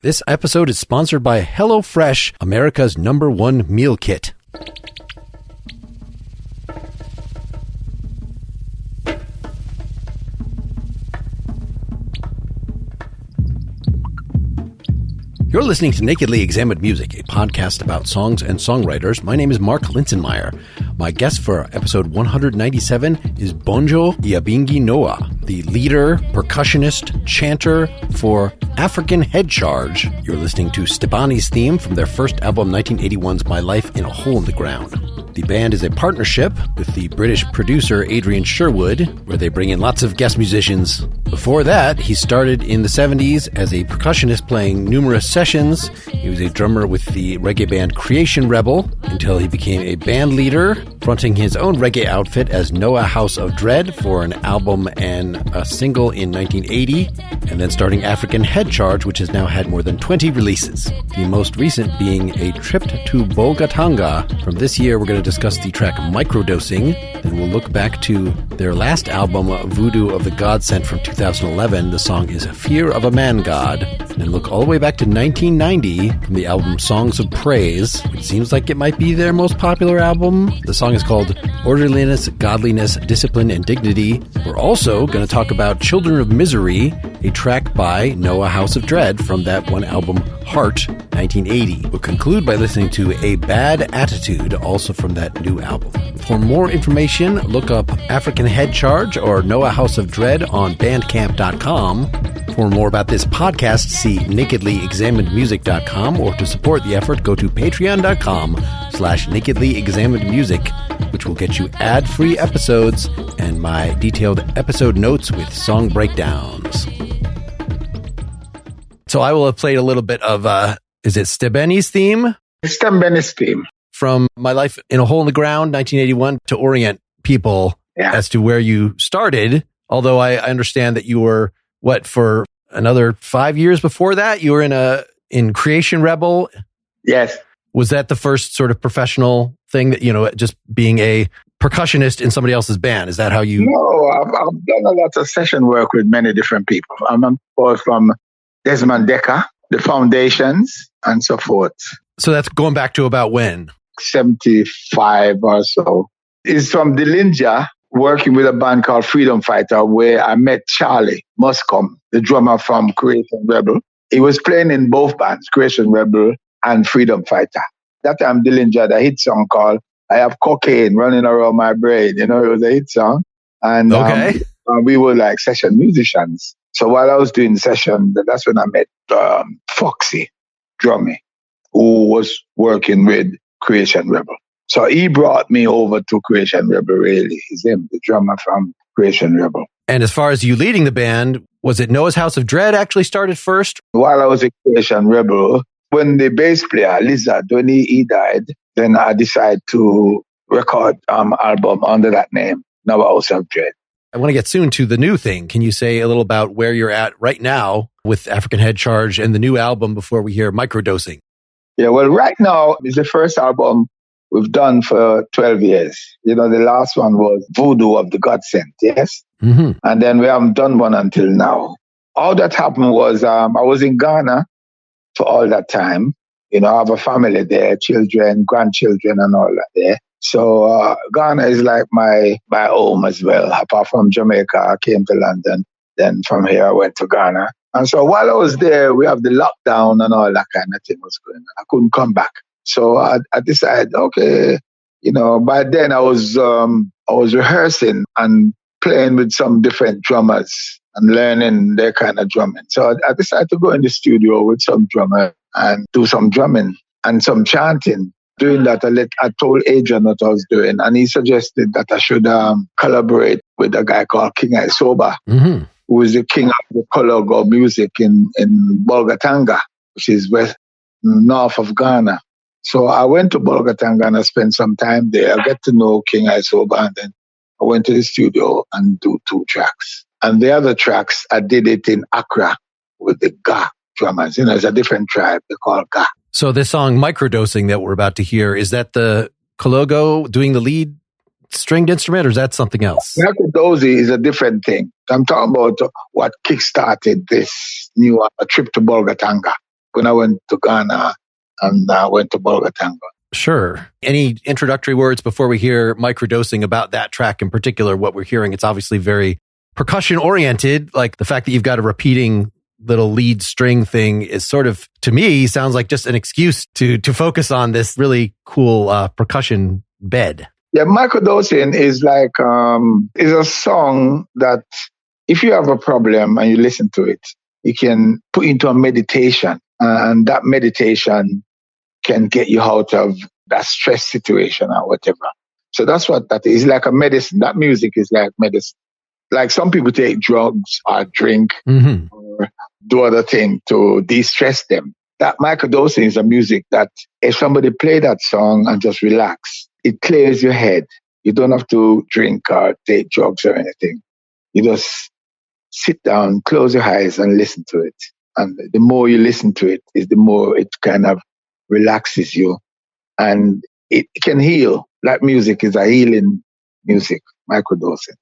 This episode is sponsored by HelloFresh, America's #1 meal kit. You're listening to Nakedly Examined Music, a podcast about songs and songwriters. My name is Mark Linsenmeyer. My guest for episode 197 is Bonjo Iyabinghi Noah, the leader, percussionist, chanter for African Head Charge. You're listening to Stebani's theme from their first album, 1981's My Life in a Hole in the Ground. The band is a partnership with the British producer Adrian Sherwood, where they bring in lots of guest musicians. Before that, he started in the 70s as a percussionist playing numerous sessions. He was a drummer with the reggae band Creation Rebel until he became a band leader, fronting his own reggae outfit as Noah House of Dread for an album and a single in 1980, and then starting African Head Charge, which has now had more than 20 releases. The most recent being a trip to Bolgatanga. From this year, we're going to discuss the track Microdosing, then we'll look back to their last album, Voodoo of the Godsent from 2011. The song is Fear of a Man God, and look all the way back to 1990 from the album Songs of Praise, which seems like it might be their most popular album. The song is called Orderliness, Godliness, Discipline, and Dignity. We're also going to talk about Children of Misery, a track by Noah House of Dread from that one album, Heart, 1980. We'll conclude by listening to A Bad Attitude, also from that new album. For more information, look up African Head Charge or Noah House of Dread on bandcamp.com. For more about this podcast, see nakedlyexaminedmusic.com, or to support the effort, go to patreon.com/nakedlyexaminedmusic, which will get you ad-free episodes and my detailed episode notes with song breakdowns. So I will have played a little bit of, is it Stebani's theme? Stebani's theme. From My Life in a Hole in the Ground, 1981, to orient people as to where you started. Although I understand that you were, for another 5 years before that? You were in Creation Rebel? Yes. Was that the first sort of professional thing that, just being a percussionist in somebody else's band? Is that how you... No, I've done a lot of session work with many different people. I'm from Desmond Decker, the Foundations, and so forth. So that's going back to about when? 75 or so. It's from Dillinger, working with a band called Freedom Fighter, where I met Charlie Muscombe, the drummer from Creation Rebel. He was playing in both bands, Creation Rebel and Freedom Fighter. That time, Dillinger had a hit song called I Have Cocaine Running Around My Brain. It was a hit song. And we were like session musicians. So while I was doing session, that's when I met Foxy Drumming, who was working with Creation Rebel. So he brought me over to Creation Rebel, really. He's him, the drummer from Creation Rebel. And as far as you leading the band, was it Noah's House of Dread actually started first? While I was in Creation Rebel, when the bass player, Lizard, when he died, then I decided to record album under that name, Noah's House of Dread. I want to get soon to the new thing. Can you say a little about where you're at right now with African Head Charge and the new album before we hear Microdosing? Yeah, well, right now is the first album we've done for 12 years. The last one was Voodoo of the Godsent, yes? Mm-hmm. And then we haven't done one until now. All that happened was I was in Ghana for all that time. I have a family there, children, grandchildren and all that there. So Ghana is like my home as well. Apart from Jamaica, I came to London. Then from here, I went to Ghana. And so while I was there, we have the lockdown and all that kind of thing was going on. I couldn't come back. So I decided, okay, by then I was rehearsing and playing with some different drummers and learning their kind of drumming. So I decided to go in the studio with some drummer and do some drumming and some chanting. Doing that, I told Adrian what I was doing, and he suggested that I should collaborate with a guy called King Isoba, who is the king of the Kologo music in Bolgatanga, which is north of Ghana. So I went to Bolgatanga and I spent some time there. I got to know King Isoba, and then I went to the studio and do 2 tracks. And the other tracks, I did it in Accra with the Ga drummers. It's a different tribe. They call Ga. So this song, Microdosing, that we're about to hear, is that the Kologo doing the lead stringed instrument, or is that something else? Microdosing is a different thing. I'm talking about what kickstarted this new trip to Bolgatanga. when I went to Ghana and I went to Bolgatanga. Sure. Any introductory words before we hear Microdosing about that track in particular? What we're hearing, it's obviously very percussion oriented. Like the fact that you've got a repeating little lead string thing is sort of, to me, sounds like just an excuse to focus on this really cool percussion bed. Yeah, Microdosing is like, is a song that if you have a problem and you listen to it, you can put into a meditation, and that meditation can get you out of that stress situation or whatever. So that's what that is. Like a medicine. That music is like medicine. Like some people take drugs or drink or do other things to de-stress them. That microdosing is a music that if somebody play that song and just relax, it clears your head. You don't have to drink or take drugs or anything. You just sit down, close your eyes and listen to it. And the more you listen to it, is the more it kind of relaxes you, and it can heal. Like music is a healing music, microdosing.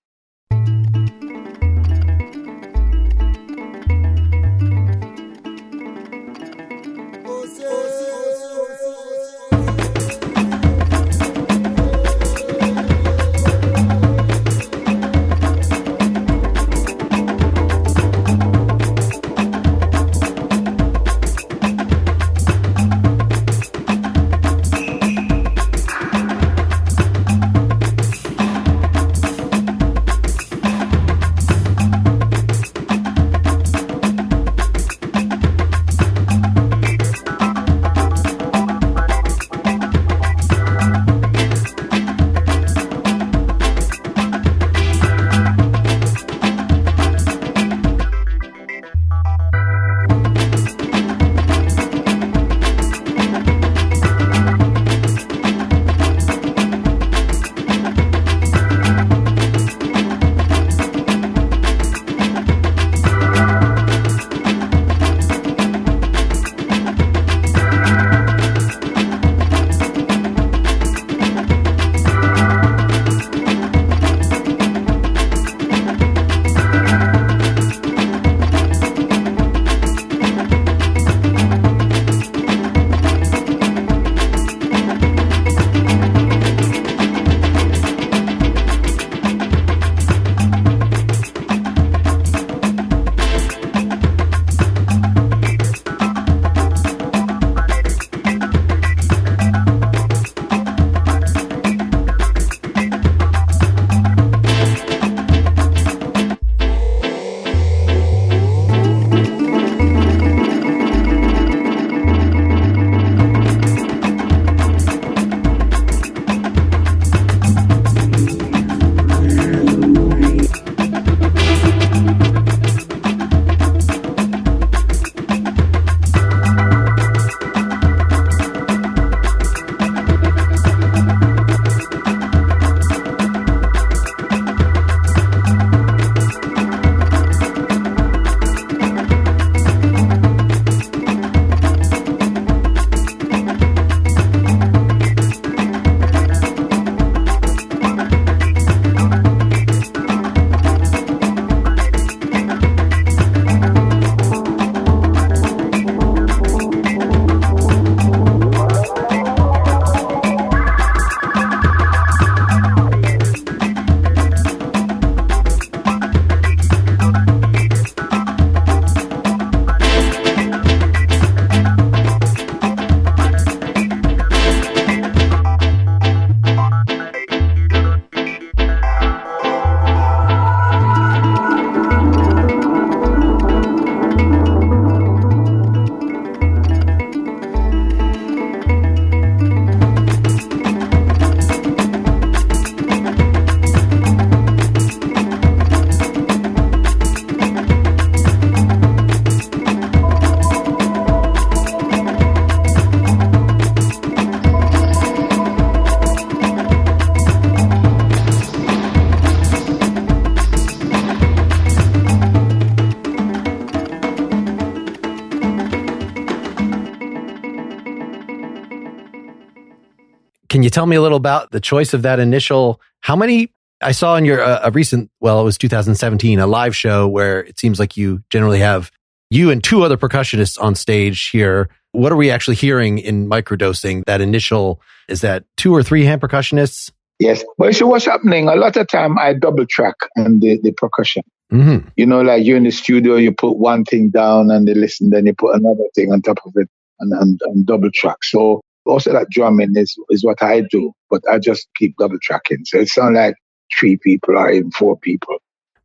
Can you tell me a little about the choice of that initial? How many? I saw in your a recent, well, it was 2017, a live show where it seems like you generally have you and two other percussionists on stage here. What are we actually hearing in Microdosing? That initial, is that 2 or 3 hand percussionists? Yes. But see what's happening, a lot of time I double track on the percussion. Mm-hmm. You know, like you're in the studio, you put one thing down and they listen, then you put another thing on top of it and double track. So also that drumming is what I do, but I just keep double tracking. So it sounds like 3 people or even 4 people.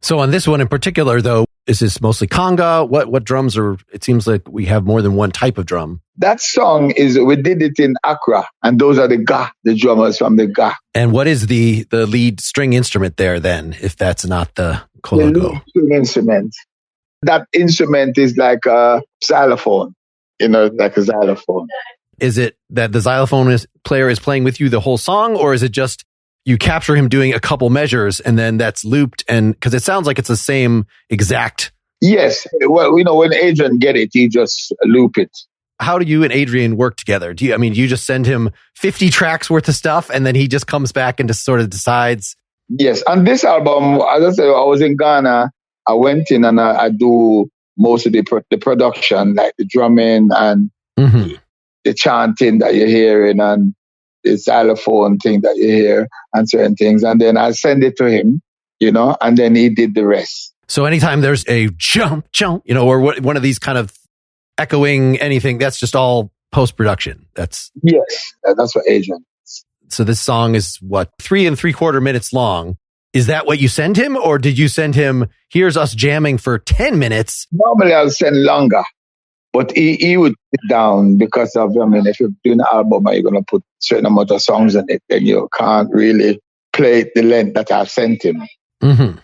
So on this one in particular, though, is this mostly conga? What drums are, it seems like we have more than one type of drum. That song we did it in Accra, and those are the drummers from the Ga. And what is the lead string instrument there then, if that's not the kologo? The lead string instrument. That instrument is like a xylophone, like a xylophone. Is it that the xylophone player is playing with you the whole song, or is it just you capture him doing a couple measures and then that's looped? And because it sounds like it's the same exact. Yes. Well, when Adrian get it, he just loop it. How do you and Adrian work together? Do you just send him 50 tracks worth of stuff and then he just comes back and just sort of decides? Yes. On this album, as I said, I was in Ghana. I went in and I do most of the production, like the drumming and the chanting that you're hearing and the xylophone thing that you hear and certain things. And then I send it to him, and then he did the rest. So anytime there's a jump, or one of these kind of echoing anything, that's just all post-production. Yes, that's what Adrian is. So this song is 3 3/4 minutes long. Is that what you send him? Or did you send him, here's us jamming for 10 minutes? Normally I'll send longer. But he would sit down because of, if you're doing an album and you're going to put a certain amount of songs in it, then you can't really play it the length that I've sent him. Mm-hmm.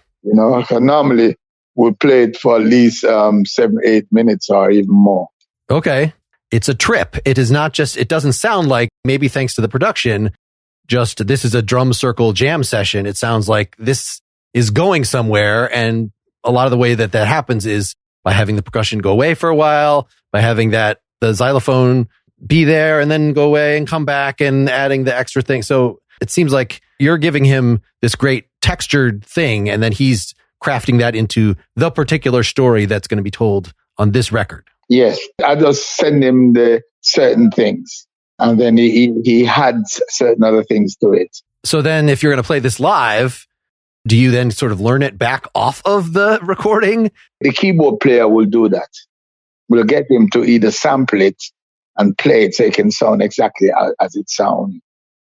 So normally we'll play it for at least 7-8 minutes or even more. Okay. It's a trip. It is not just, it doesn't sound like, maybe thanks to the production, just this is a drum circle jam session. It sounds like this is going somewhere. And a lot of the way that happens is by having the percussion go away for a while, by having the xylophone be there and then go away and come back and adding the extra thing. So it seems like you're giving him this great textured thing and then he's crafting that into the particular story that's going to be told on this record. Yes, I just send him the certain things and then he adds certain other things to it. So then if you're going to play this live, do you then sort of learn it back off of the recording? The keyboard player will do that. We'll get him to either sample it and play it so it can sound exactly as it sounds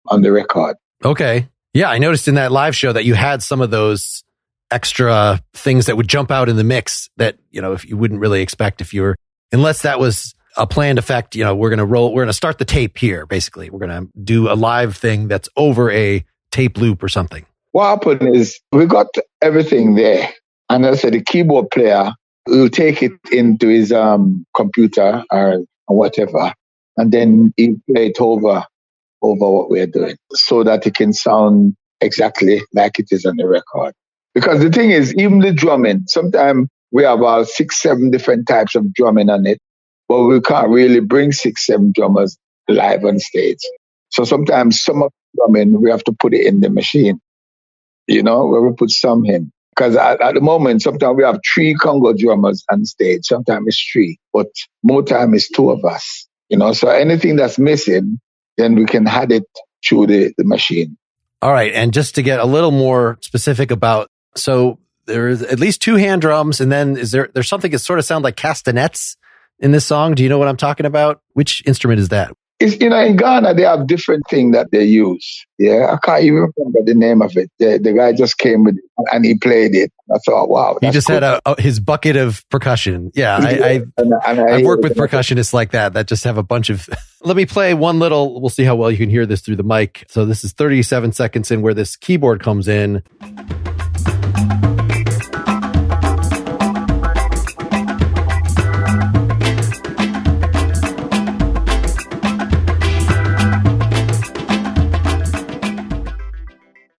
on the record. Okay. Yeah, I noticed in that live show that you had some of those extra things that would jump out in the mix that, if you wouldn't really expect unless that was a planned effect, we're going to start the tape here, basically. We're going to do a live thing that's over a tape loop or something. What happened is we got everything there. And as I said, the keyboard player will take it into his computer or whatever. And then he'll play it over what we're doing so that it can sound exactly like it is on the record. Because the thing is, even the drumming, sometimes we have about 6-7 different types of drumming on it, but we can't really bring 6-7 drummers live on stage. So sometimes some of the drumming, we have to put it in the machine. Where we put some in. Because at the moment, sometimes we have 3 Congo drummers on stage. Sometimes it's 3, but more time it's 2 of us. So anything that's missing, then we can add it through the machine. All right. And just to get a little more specific about, so there is at least 2 hand drums. And then there's something that sort of sounds like castanets in this song. Do you know what I'm talking about? Which instrument is that? It's, in Ghana, they have different things that they use. Yeah, I can't even remember the name of it. The guy just came with it and he played it. I thought, wow. He just had his bucket of percussion. Yeah, I've worked with percussionists like that just have a bunch of... Let me play we'll see how well you can hear this through the mic. So this is 37 seconds in where this keyboard comes in.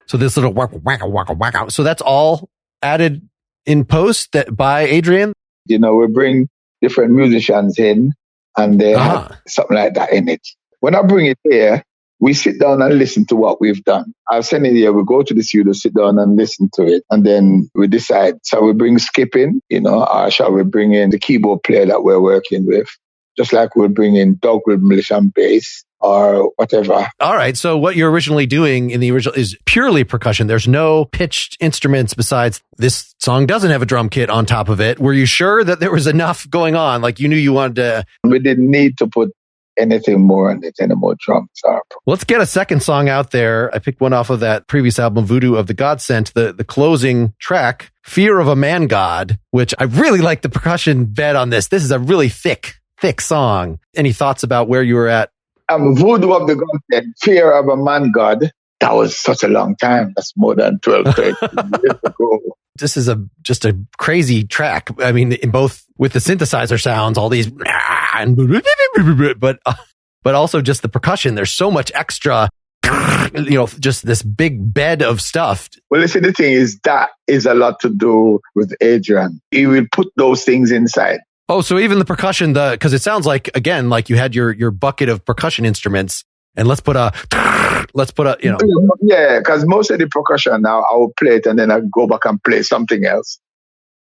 So this little whack. So that's all added in post by Adrian? We bring different musicians in and they have something like that in it. When I bring it here, we sit down and listen to what we've done. I'll send it here. We go to the studio, sit down and listen to it. And then we decide, shall we bring Skip in, or shall we bring in the keyboard player that we're working with? Just like we'll bring in Doug with Malaysian bass or whatever. All right. So what you're originally doing in the original is purely percussion. There's no pitched instruments besides this song doesn't have a drum kit on top of it. Were you sure that there was enough going on? Like you knew you wanted to... We didn't need to put anything more on it, any more drums. Let's get a second song out there. I picked one off of that previous album, Voodoo of the Godsent, the closing track, Fear of a Man God, which I really like the percussion bed on this. This is a really thick song. Any thoughts about where you were at? Voodoo of the Godsent, Fear of a Man God. That was such a long time. That's more than 12, 13 years ago. This is just a crazy track. I mean, in both with the synthesizer sounds, all these, but also just the percussion. There's so much extra, just this big bed of stuff. Well, listen, the thing is that is a lot to do with Adrian. He will put those things inside. Oh, so even the percussion, because it sounds like, again, like you had your bucket of percussion instruments, and let's put a. Yeah, because most of the percussion now, I will play it and then I go back and play something else.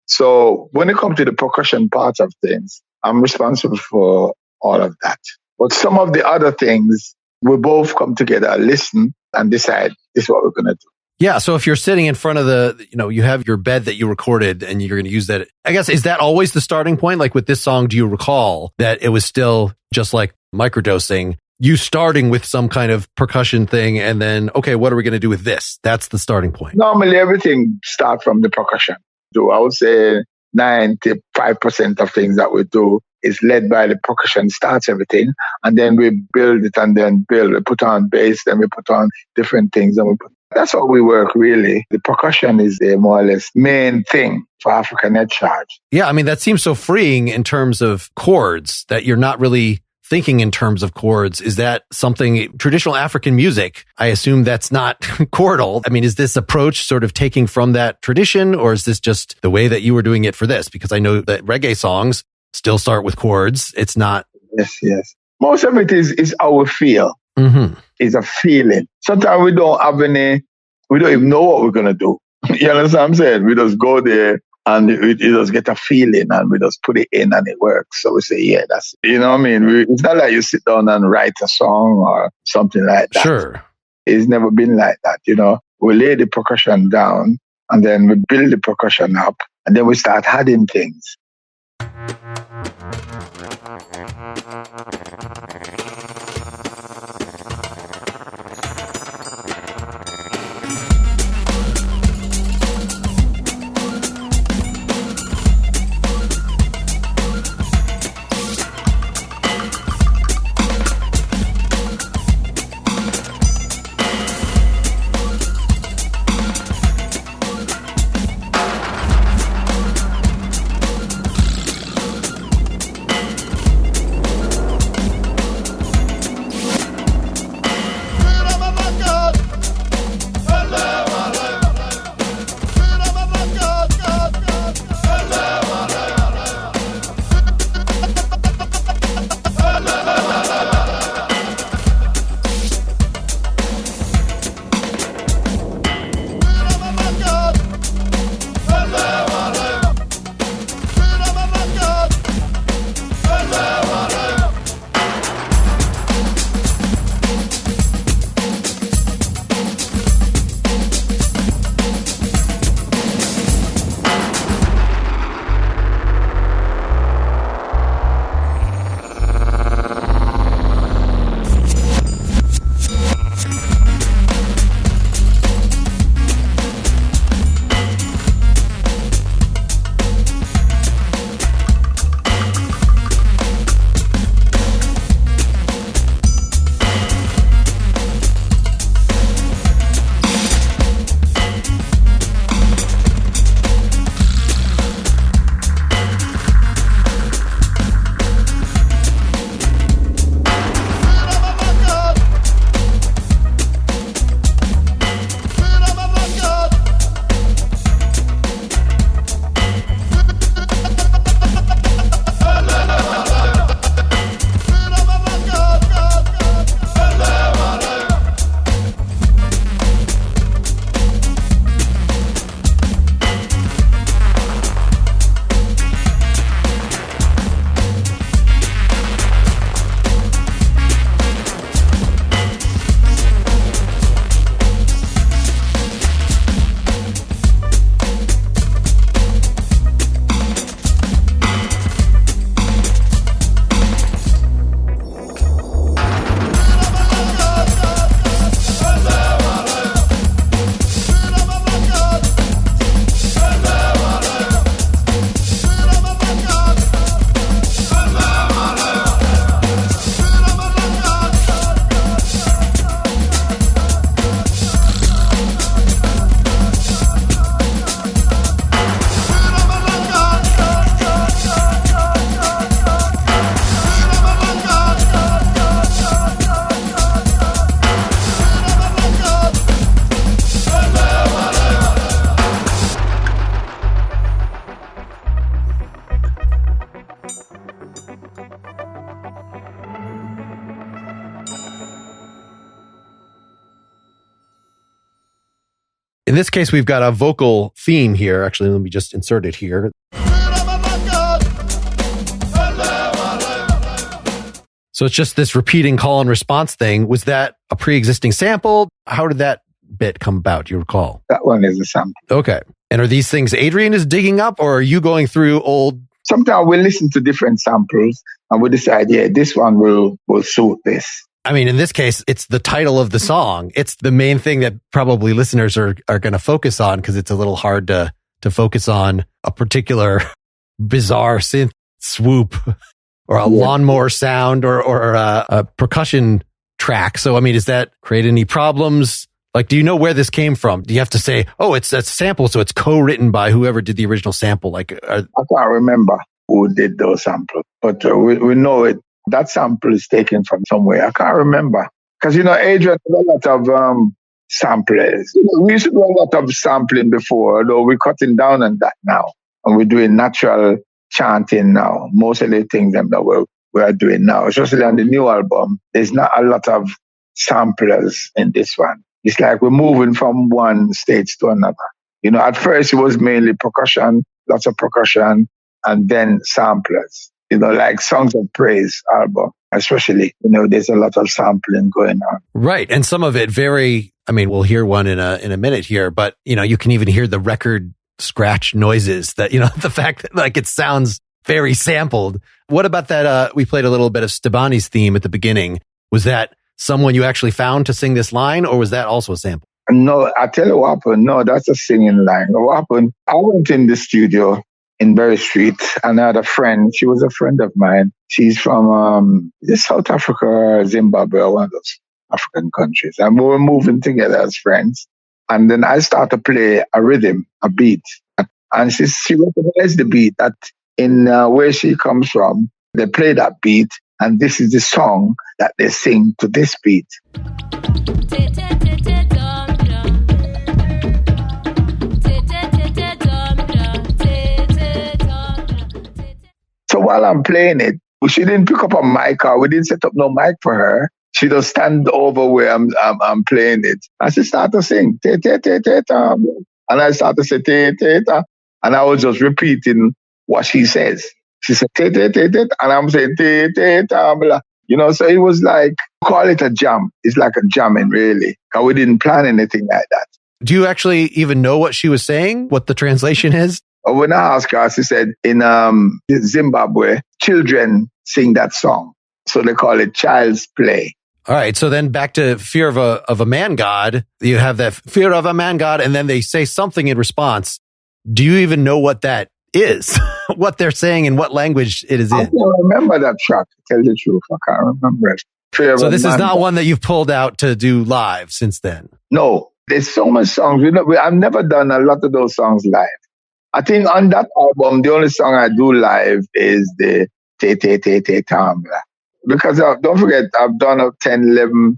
So when it comes to the percussion part of things, I'm responsible for all of that. But some of the other things, we both come together, listen, and decide this is what we're going to do. Yeah. So if you're sitting in front of you have your bed that you recorded and you're going to use that, I guess, is that always the starting point? Like with this song, do you recall that it was still just like Microdosing, you starting with some kind of percussion thing and then, okay, what are we going to do with this? That's the starting point. Normally, everything starts from the percussion. I would say 95% of things that we do is led by the percussion, starts everything, and then we build it and then build. We put on bass, then we put on different things. That's how we work, really. The percussion is the more or less main thing for African Head Charge. Yeah, I mean, that seems so freeing in terms of chords that you're not really thinking in terms of chords. Is that something traditional African music? I assume that's not chordal. I mean, is this approach sort of taking from that tradition, or is this just the way that you were doing it for this? Because I know that reggae songs still start with chords. It's not. Yes. Most of it is our feel. Mm-hmm. It's a feeling. Sometimes we don't even know what we're going to do. You understand what I'm saying? We just go there and we just get a feeling and we just put it in and it works. So we say, yeah, that's, you know what I mean? It's not like you sit down and write a song or something like that. Sure. It's never been like that, We lay the percussion down and then we build the percussion up and then we start adding things. In this case, we've got a vocal theme here. Actually, let me just insert it here. So it's just this repeating call and response thing. Was that a pre-existing sample? How did that bit come about? Do you recall? That one is a sample. Okay. And are these things Adrian is digging up, or are you going through old? Sometimes we listen to different samples and we decide, yeah, this one will suit this. I mean, in this case, it's the title of the song. It's the main thing that probably listeners are going to focus on, because it's a little hard to focus on a particular bizarre synth swoop or a lawnmower sound or a percussion track. So, I mean, does that create any problems? Like, do you know where this came from? Do you have to say, oh, it's a sample, so it's co-written by whoever did the original sample? Like, I can't remember who did those samples, but we know it. That sample is taken from somewhere. I can't remember. Because, Adrian did a lot of samplers. We used to do a lot of sampling before, though we're cutting down on that now. And we're doing natural chanting now. Most of the things that we are doing now, especially on the new album, there's not a lot of samplers in this one. It's like we're moving from one stage to another. At first it was mainly percussion, lots of percussion, and then samplers. Like Songs of Praise album, especially, there's a lot of sampling going on. Right. And some of it we'll hear one in a minute here, but, you can even hear the record scratch noises that, the fact that like it sounds very sampled. What about that? We played a little bit of Stebani's theme at the beginning. Was that someone you actually found to sing this line, or was that also a sample? No, I tell you what happened. No, that's a singing line. What happened? I went in the studio in Berry Street, and I had a friend. She was a friend of mine. She's from South Africa or Zimbabwe, or one of those African countries. And we were moving together as friends. And then I started to play a rhythm, a beat. And she recognized the beat that in where she comes from, they play that beat. And this is the song that they sing to this beat. So while I'm playing it, she didn't pick up a mic, or we didn't set up no mic for her. She just stand over where I'm playing it. And she started to sing, te te te te ta. And I started to say te te ta. And I was just repeating what she says. She said te te te te, and I'm saying te te ta. So it was like, call it a jam. It's like a jamming, really. Because we didn't plan anything like that. Do you actually even know what she was saying? What the translation is? When I asked her, she said in Zimbabwe, children sing that song. So they call it child's play. All right. So then back to Fear of a Man God. You have that Fear of a Man God, and then they say something in response. Do you even know what that is? What they're saying and what language it is in? I can't remember that track, to tell the truth. I can't remember it. So this is not one that you've pulled out to do live since then? No. There's so much songs. I've never done a lot of those songs live. I think on that album, the only song I do live is the Te Te Te Te Tambla. Because don't forget, I've done 10, 11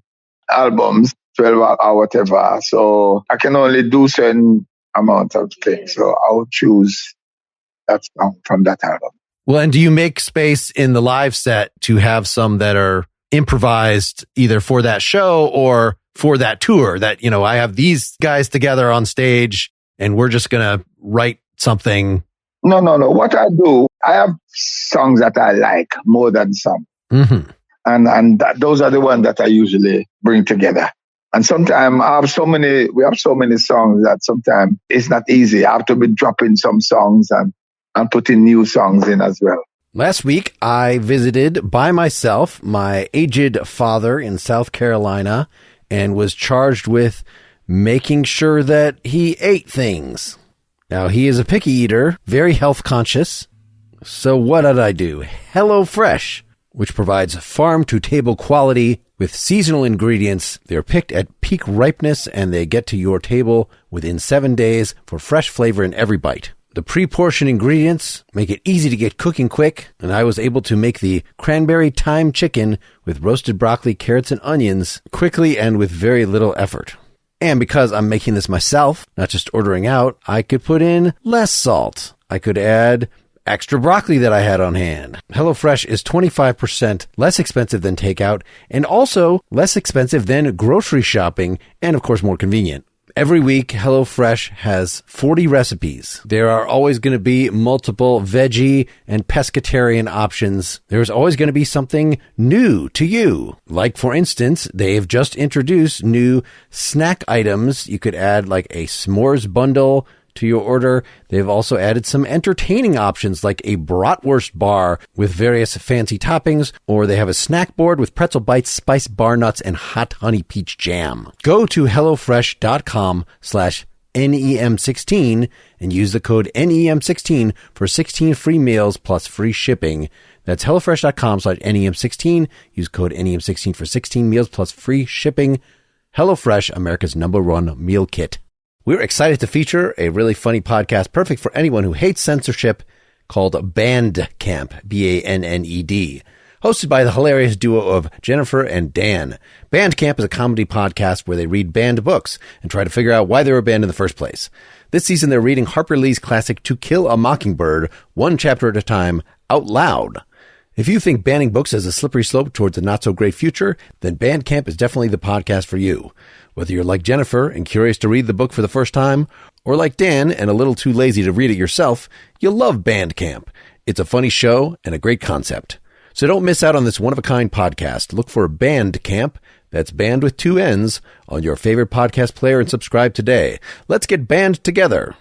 albums, 12 or whatever. So I can only do certain amount of things. So I'll choose that song from that album. Well, and do you make space in the live set to have some that are improvised either for that show or for that tour? That, I have these guys together on stage and we're just going to write something. No. What I do, I have songs that I like more than some. Mm-hmm. And those are the ones that I usually bring together. And sometimes we have so many songs that sometimes it's not easy. I have to be dropping some songs and putting new songs in as well. Last week, I visited by myself my aged father in South Carolina and was charged with making sure that he ate things. Now, he is a picky eater, very health conscious. So what did I do? HelloFresh, which provides farm-to-table quality with seasonal ingredients. They're picked at peak ripeness, and they get to your table within 7 days for fresh flavor in every bite. The pre-portioned ingredients make it easy to get cooking quick, and I was able to make the cranberry thyme chicken with roasted broccoli, carrots, and onions quickly and with very little effort. And because I'm making this myself, not just ordering out, I could put in less salt. I could add extra broccoli that I had on hand. HelloFresh is 25% less expensive than takeout and also less expensive than grocery shopping and, of course, more convenient. Every week, HelloFresh has 40 recipes. There are always going to be multiple veggie and pescatarian options. There's always going to be something new to you. Like, for instance, they've just introduced new snack items. You could add like a s'mores bundle to your order. They've also added some entertaining options like a bratwurst bar with various fancy toppings, or they have a snack board with pretzel bites, spiced bar nuts, and hot honey peach jam. Go to HelloFresh.com/NEM16 and use the code NEM16 for 16 free meals plus free shipping. That's HelloFresh.com/NEM16. Use code NEM16 for 16 meals plus free shipping. HelloFresh, America's #1 meal kit. We're excited to feature a really funny podcast perfect for anyone who hates censorship called Band Camp, BANNED, hosted by the hilarious duo of Jennifer and Dan. Band Camp is a comedy podcast where they read banned books and try to figure out why they were banned in the first place. This season, they're reading Harper Lee's classic To Kill a Mockingbird, one chapter at a time, out loud. If you think banning books has a slippery slope towards a not-so-great future, then Band Camp is definitely the podcast for you. Whether you're like Jennifer and curious to read the book for the first time, or like Dan and a little too lazy to read it yourself, you'll love Band Camp. It's a funny show and a great concept. So don't miss out on this one-of-a-kind podcast. Look for Band Camp, that's band with 2 N's, on your favorite podcast player and subscribe today. Let's get band together.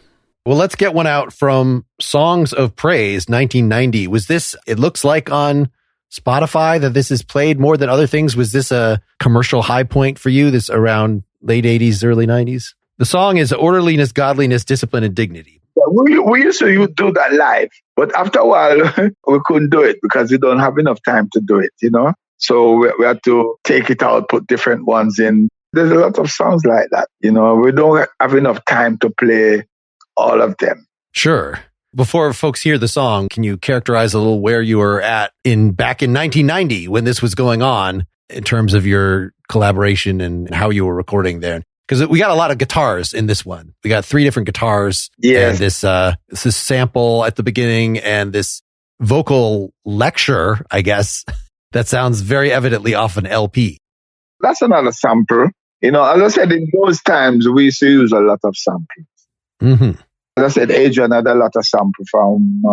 Well, let's get one out from Songs of Praise, 1990. Was this, it looks like on Spotify that this is played more than other things. Was this a commercial high point for you, this around late 80s, early 90s? The song is Orderliness, Godliness, Discipline, and Dignity. We used to do that live, but after a while, we couldn't do it because we don't have enough time to do it, you know? So we had to take it out, put different ones in. There's a lot of songs like that, you know? We don't have enough time to play all of them. Sure. Before folks hear the song, can you characterize a little where you were at back in 1990 when this was going on in terms of your collaboration and how you were recording there? Because we got a lot of guitars in this one. We got 3 different guitars. Yes. And this sample at the beginning and this vocal lecture, I guess, that sounds very evidently off an LP. That's another sample. You know, as I said, in those times, we used to use a lot of samples. Mm-hmm. As I said, Adrian had a lot of sample from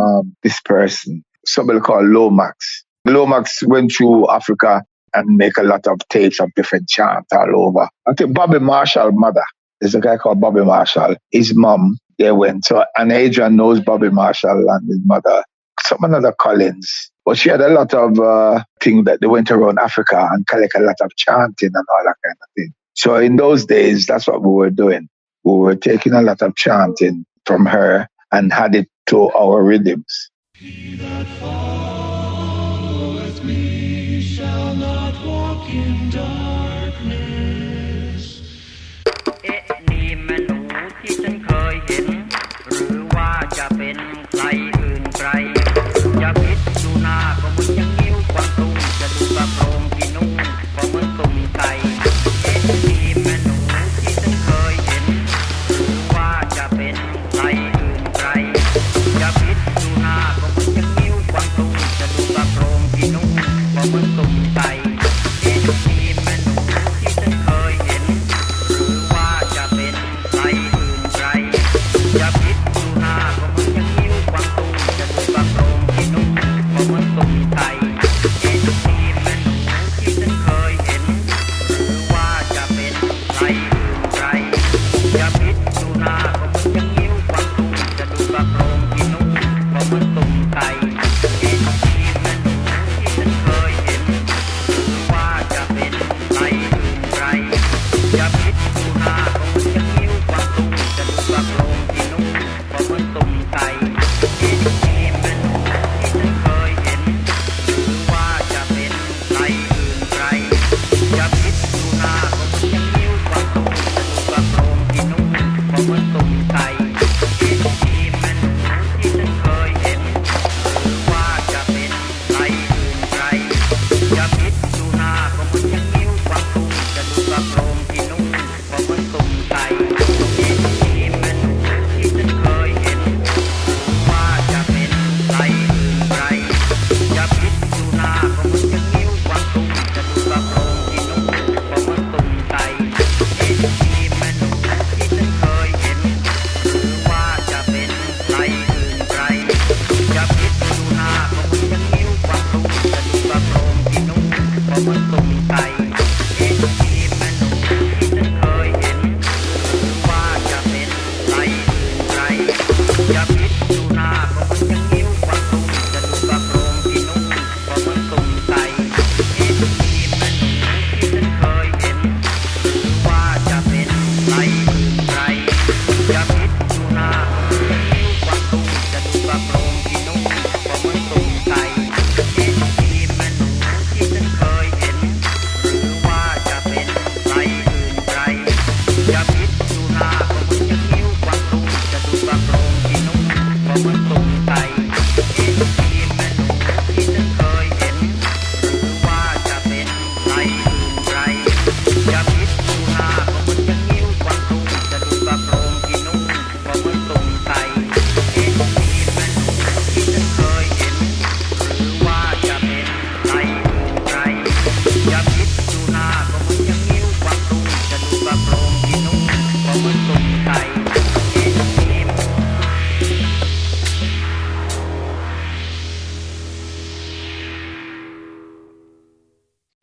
this person, somebody called Lomax. Lomax went through Africa and make a lot of tapes of different chants all over. I think Bobby Marshall's mother, there's a guy called Bobby Marshall. His mom, they went. So, and Adrian knows Bobby Marshall and his mother, some another Collins. But she had a lot of things that they went around Africa and collect a lot of chanting and all that kind of thing. So in those days, that's what we were doing. We were taking a lot of chanting from her and had it to our rhythms. He that followeth me shall not walk in darkness. นี่แม่หนูที่ฉันเคยเห็นหรือว่าจะเป็นใครอื่นไกลอย่าคิดดูหน้าก็เหมือนยังนิ้วกวางตุ้งจะดูกระโปรงที่นุ่งก็เหมือนตุ่มไก่นี่แม่หนูที่ฉันเคยเห็นหรือว่าจะเป็นใครอื่นไกลอย่าคิดดูหน้าก็เหมือนยังนิ้วกวางตุ้งจะดูกระโปรงที่นุ่งก็เหมือนตุ่มไก่นี่แม่หนู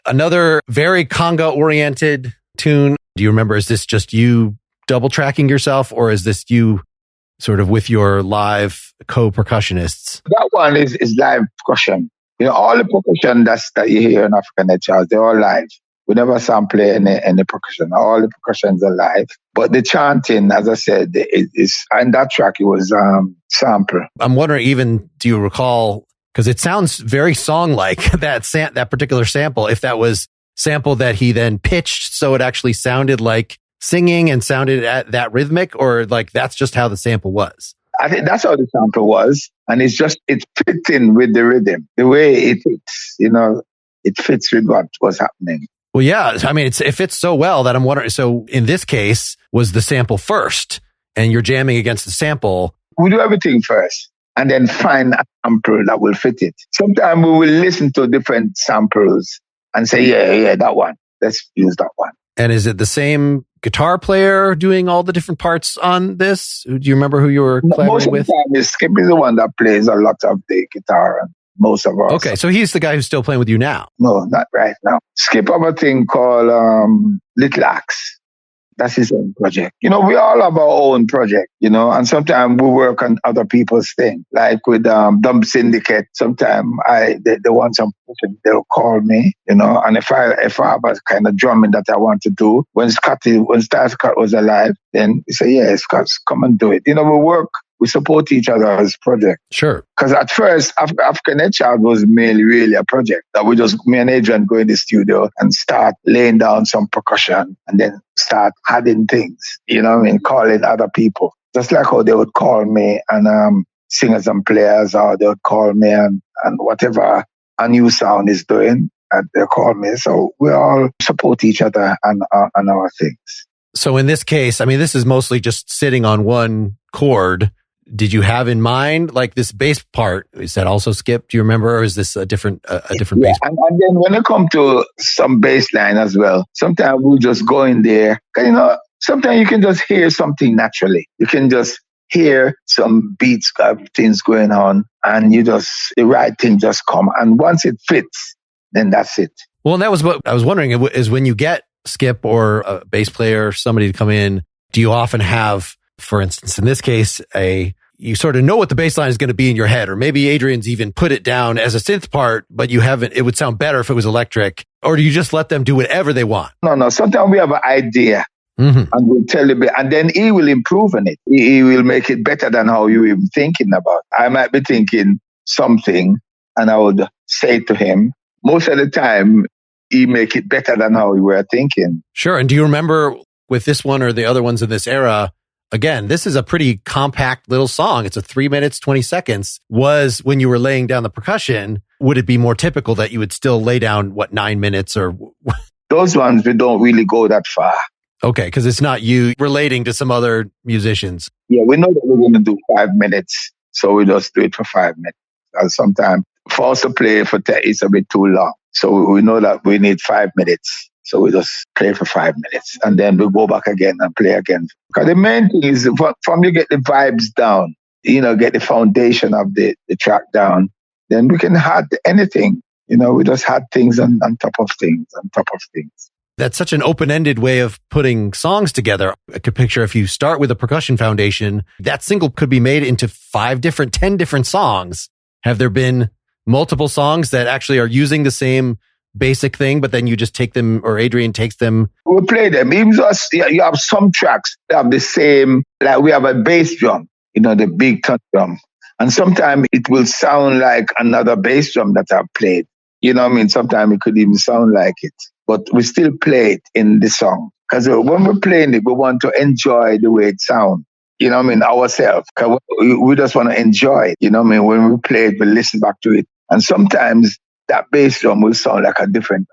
Another very conga-oriented tune. Do you remember, is this just you double tracking yourself, or is this you sort of with your live co-percussionists? That one is live percussion. All the percussion that you hear in African Head Charts, they're all live. We never sample any percussion. All the percussions are live. But the chanting, as I said, is on that track, it was sample. I'm wondering, even, do you recall, because it sounds very song-like, that particular sample, if that was sample that he then pitched so it actually sounded like singing and sounded at that rhythmic, or like that's just how the sample was? I think that's how the sample was. And it fits in with the rhythm. The way it fits, it fits with what was happening. Well, yeah. I mean, it fits so well that I'm wondering, so in this case, was the sample first and you're jamming against the sample? We do everything first and then find a sample that will fit it. Sometimes we will listen to different samples and say, yeah, that one. Let's use that one. And is it the same guitar player doing all the different parts on this? Do you remember who you were collaborating with? Most of the time, Skip is the one that plays a lot of the guitar and most of us. Okay, so he's the guy who's still playing with you now? No, not right now. Skip have a thing called Little Axe. That's his own project. We all have our own project, and sometimes we work on other people's thing. Like with Dumb Syndicate, sometimes they want some, they'll call me, and if I have a kind of drumming that I want to do, when Star Scott was alive, then he say, yeah, Scott, come and do it. We support each other's project. Sure. Because at first, African Head Chart was mainly really a project that me and Adrian go in the studio and start laying down some percussion and then start adding things, calling other people. Just like how they would call me and singers and players, or they would call me and whatever a new sound is doing, and they call me. So we all support each other and our things. So in this case, I mean, this is mostly just sitting on one chord. Did you have in mind, like, this bass part? Is that also Skip? Do you remember, or is this a different bass? And then when it comes to some bass line as well, sometimes we'll just go in there. Sometimes you can just hear something naturally. You can just hear some beats, things going on, and the right thing just come. And once it fits, then that's it. Well, and that was what I was wondering, is when you get Skip or a bass player, somebody to come in, do you often have, for instance, in this case, you sort of know what the bass line is going to be in your head, or maybe Adrian's even put it down as a synth part, but you haven't, it would sound better if it was electric, or do you just let them do whatever they want? No. Sometimes we have an idea and we'll tell him, and then he will improve on it. He will make it better than how you were thinking about. I might be thinking something and I would say to him, most of the time, he make it better than how we were thinking. Sure. And do you remember with this one or the other ones in this era, again, this is a pretty compact little song. It's a 3 minutes, 20 seconds. Was when you were laying down the percussion, would it be more typical that you would still lay down, 9 minutes or? Those ones, we don't really go that far. Okay. Because it's not you relating to some other musicians. Yeah, we know that we're going to do 5 minutes. So we just do it for 5 minutes. And sometimes for us to play it's a bit too long. So we know that we need 5 minutes. So we just play for 5 minutes and then we go back again and play again. Because the main thing is from you get the vibes down, get the foundation of the track down, then we can add anything. We just add things on top of things, on top of things. That's such an open-ended way of putting songs together. I could picture if you start with a percussion foundation, that single could be made into 10 different songs. Have there been multiple songs that actually are using the same basic thing, but then you just take them, or Adrian takes them? We play them. Even just, you have some tracks that have the same, like we have a bass drum, the big touch drum. And sometimes it will sound like another bass drum that I've played. Sometimes it could even sound like it. But we still play it in the song. Because when we're playing it, we want to enjoy the way it sounds. Ourselves. Because we just want to enjoy it. When we play it, we listen back to it. And sometimes that bass drum will sound like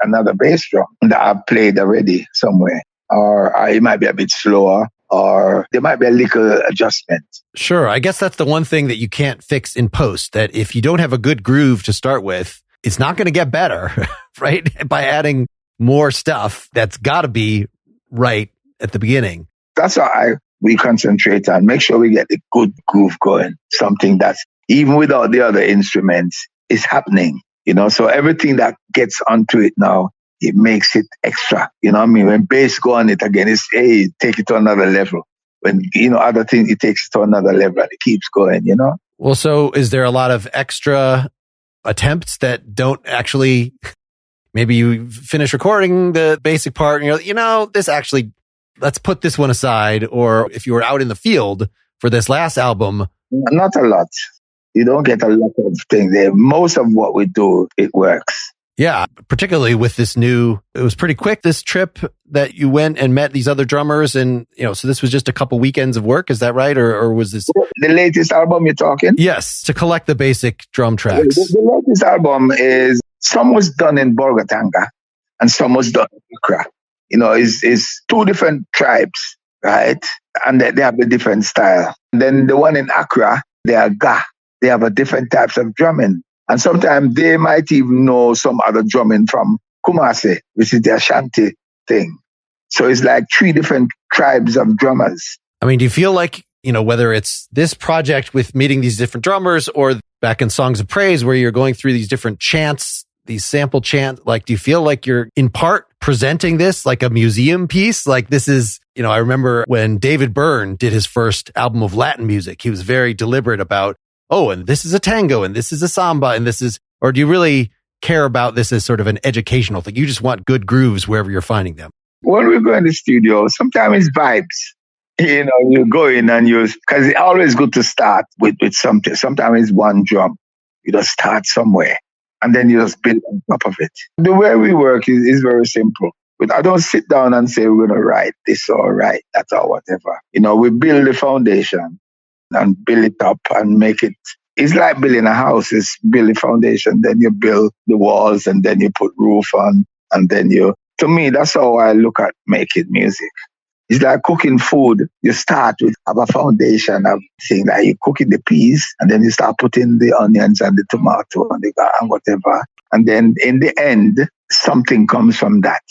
another bass drum that I've played already somewhere. Or it might be a bit slower, or there might be a little adjustment. Sure. I guess that's the one thing that you can't fix in post, that if you don't have a good groove to start with, it's not going to get better, right? By adding more stuff that's got to be right at the beginning. That's why we concentrate on, make sure we get the good groove going. Something that's, even without the other instruments, is happening. So everything that gets onto it now it makes it extra. You know what I mean? When bass go on it again, it's, hey, take it to another level. When, other things, it takes it to another level and it keeps going, Well, so is there a lot of extra attempts that don't actually, maybe you finish recording the basic part and you're like, this actually, let's put this one aside. Or if you were out in the field for this last album. Not a lot. You don't get a lot of things there. Most of what we do, it works. Yeah, particularly with this it was pretty quick, this trip that you went and met these other drummers. And, so this was just a couple weekends of work. Is that right? Or was this? The latest album you're talking? Yes, to collect the basic drum tracks. The latest album is, some was done in Bolgatanga and some was done in Accra. It's two different tribes, right? And they have a different style. Then the one in Accra, they are Ga. They have a different types of drumming. And sometimes they might even know some other drumming from Kumasi, which is their Shanti thing. So it's like three different tribes of drummers. I mean, do you feel like, whether it's this project with meeting these different drummers or back in Songs of Praise where you're going through these different chants, these sample chants, like, do you feel like you're in part presenting this like a museum piece? Like this is, I remember when David Byrne did his first album of Latin music, he was very deliberate about, and this is a tango and this is a samba and this is, or do you really care about this as sort of an educational thing? You just want good grooves wherever you're finding them. When we go in the studio, sometimes it's vibes. You go in and because it's always good to start with something. Sometimes it's one drum. You just start somewhere and then you just build on top of it. The way we work is very simple. But I don't sit down and say we're going to write this or write that or whatever. We build the foundation and build it up and make it. It's like building a house. It's build the foundation, then you build the walls, and then you put roof on, and then to me, that's how I look at making music. It's like cooking food. You start with a foundation of thing, like you're cooking the peas, and then you start putting the onions and the tomato and and whatever. And then in the end, something comes from that.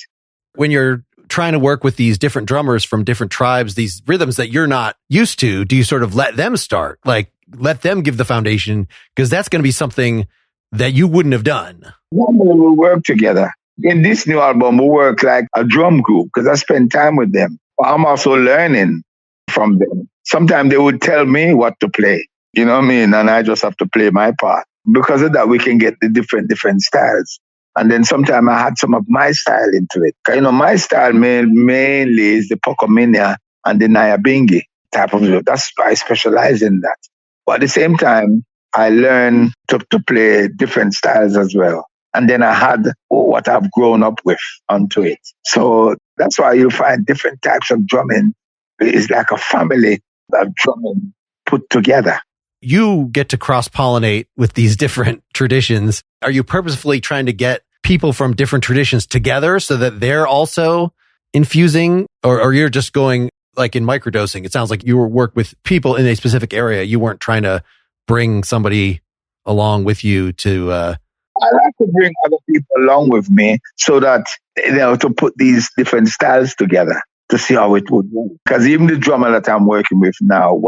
When you're trying to work with these different drummers from different tribes, these rhythms that you're not used to, do you sort of let them start? Like, let them give the foundation? Because that's going to be something that you wouldn't have done. Normally we work together. In this new album, we work like a drum group because I spend time with them. I'm also learning from them. Sometimes they would tell me what to play, you know what I mean? And I just have to play my part. Because of that, we can get the different styles. And then sometimes I had some of my style into it. My style mainly is the Pocominia and the Iyabinghi type of music. That's why I specialize in that. But at the same time, I learned to play different styles as well. And then I had what I've grown up with onto it. So that's why you'll find different types of drumming. It's like a family of drumming put together. You get to cross-pollinate with these different traditions. Are you purposefully trying to get people from different traditions together so that they're also infusing? Or you're just going, like in microdosing, it sounds like you work with people in a specific area. You weren't trying to bring somebody along with you to... I like to bring other people along with me so that, to put these different styles together to see how it would work. Because even the drummer that I'm working with now,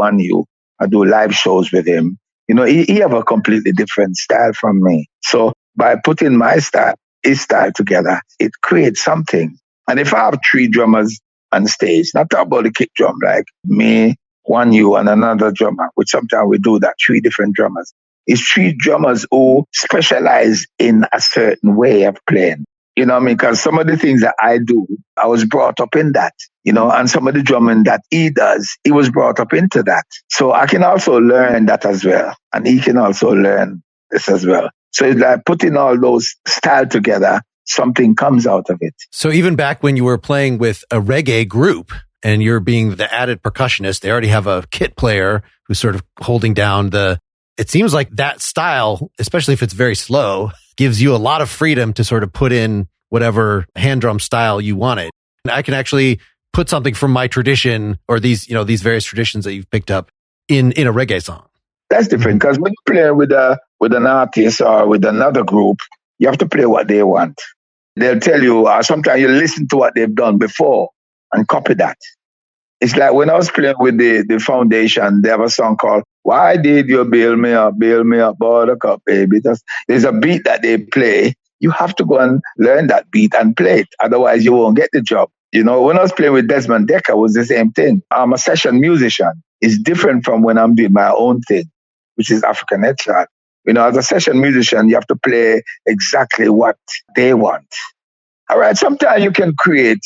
I do live shows with him. He have a completely different style from me. So by putting my style, his style together, it creates something. And if I have three drummers on stage, not talk about the kick drum, like me, and another drummer, which sometimes we do that, three different drummers. It's three drummers who specialize in a certain way of playing. You know what I mean? Because some of the things that I do, I was brought up in that, and some of the drumming that he does, he was brought up into that. So I can also learn that as well. And he can also learn this as well. So it's like putting all those styles together, something comes out of it. So even back when you were playing with a reggae group and you're being the added percussionist, they already have a kit player who's sort of holding down it seems like that style, especially if it's very slow, gives you a lot of freedom to sort of put in whatever hand drum style you wanted. And I can actually put something from my tradition or these various traditions that you've picked up in a reggae song. That's different because when you play with an artist or with another group, you have to play what they want. They'll tell you, sometimes you listen to what they've done before and copy that. It's like when I was playing with the foundation, they have a song called "Why Did You Build Me Up, Buttercup, Baby?" There's a beat that they play, you have to go and learn that beat and play it. Otherwise, you won't get the job. You know, when I was playing with Desmond Decker, it was the same thing. I'm a session musician. It's different from when I'm doing my own thing, which is African headshot. You know, as a session musician, you have to play exactly what they want. All right, sometimes you can create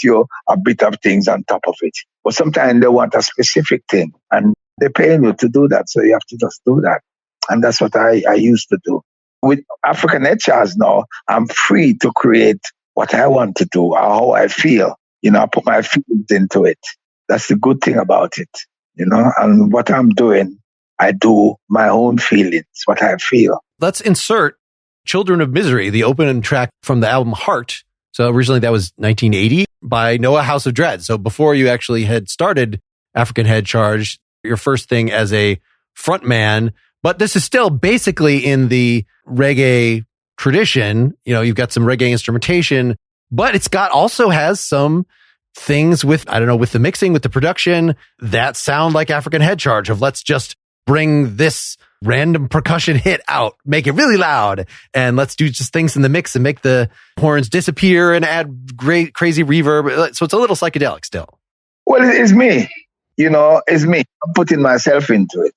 a bit of things on top of it, but sometimes they want a specific thing, and they're paying you to do that, so you have to just do that. And that's what I used to do. With African headshots now, I'm free to create what I want to do or how I feel. You know, I put my feelings into it. That's the good thing about it, you know, and what I'm doing, I do my own feelings, what I feel. Let's insert Children of Misery, the opening track from the album Heart. So originally that was 1980 by Noah House of Dread. So before you actually had started African Head Charge, your first thing as a frontman, but this is still basically in the reggae tradition. You know, you've got some reggae instrumentation, but it's also has some things with the mixing, with the production that sound like African Head Charge of let's just bring this random percussion hit out, make it really loud, and let's do just things in the mix and make the horns disappear and add great, crazy reverb. So it's a little psychedelic still. Well, it's me. You know, it's me. I'm putting myself into it.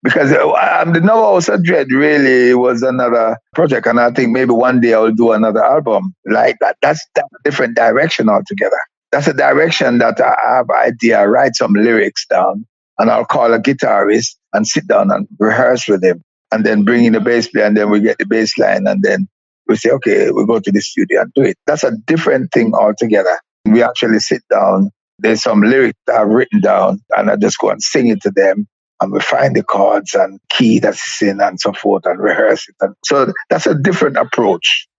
Because the Noah House of Dread really was another project, and I think maybe one day I'll do another album like that. That's a different direction altogether. That's a direction that I have idea, write some lyrics down, and I'll call a guitarist and sit down and rehearse with him, and then bring in the bass player, and then we get the bass line, and then we say, okay, we go to the studio and do it. That's a different thing altogether. We actually sit down. There's some lyrics that I've written down, and I just go and sing it to them. And we find the chords and key that's in and so forth and rehearse it. And so that's a different approach.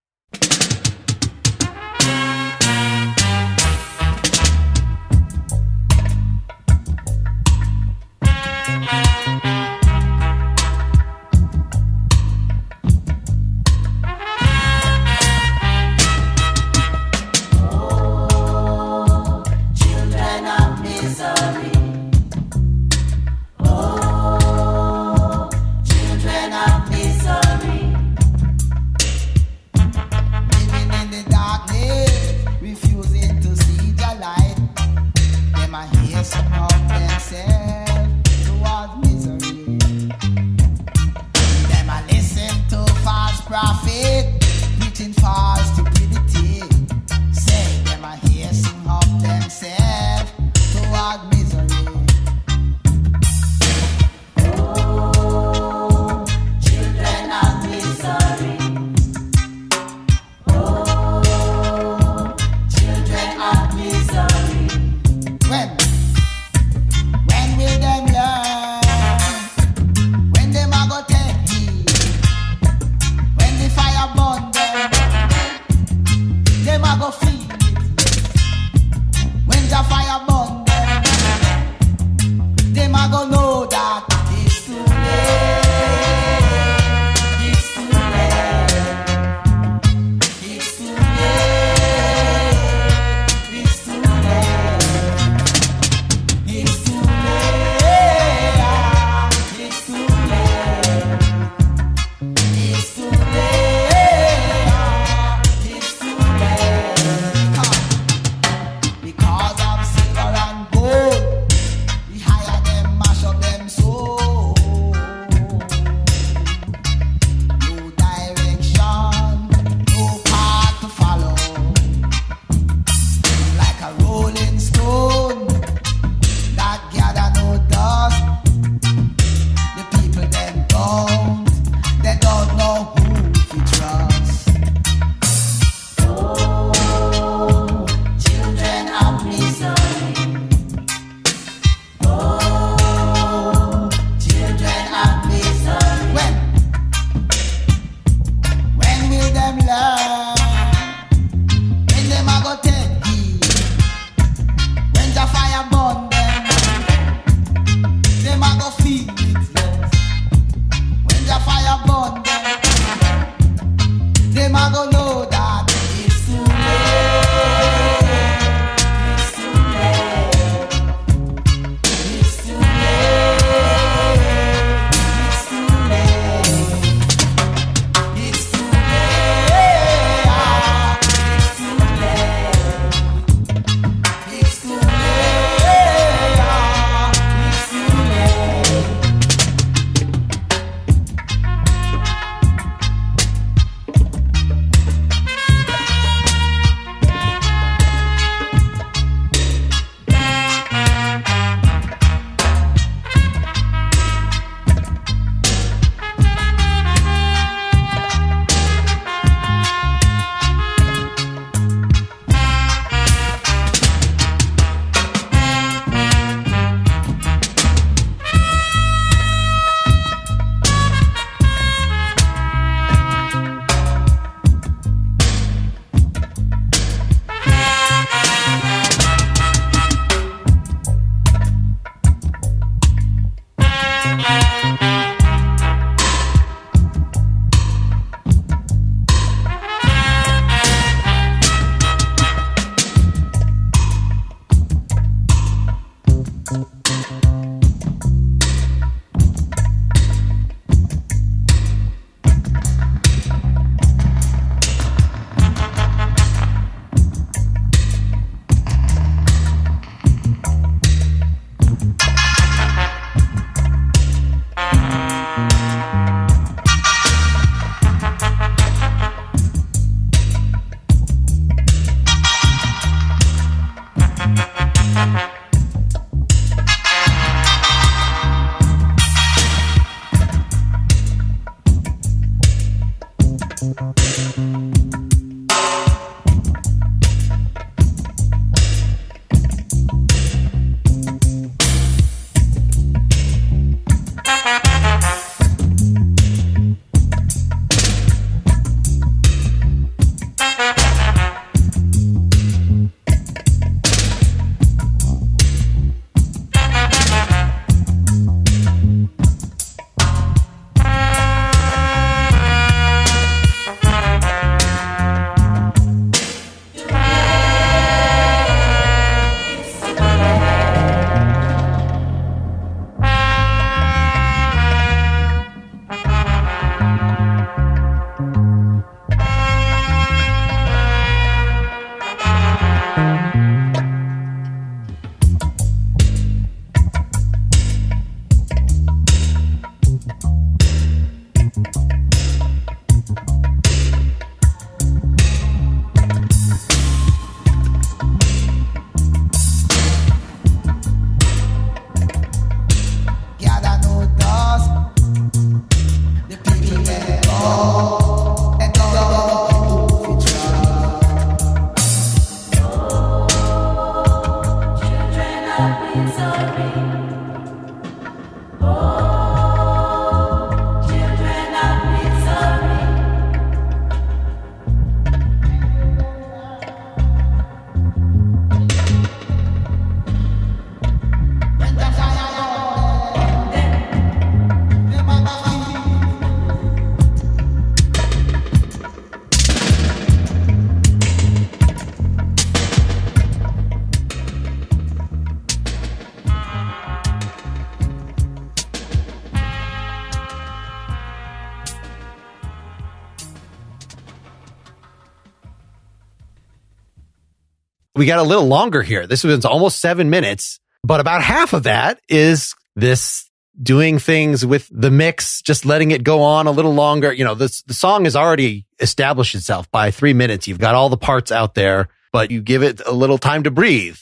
we got a little longer here. This was almost 7 minutes, but about half of that is this doing things with the mix, just letting it go on a little longer. You know, the song has already established itself by 3 minutes. You've got all the parts out there, but you give it a little time to breathe.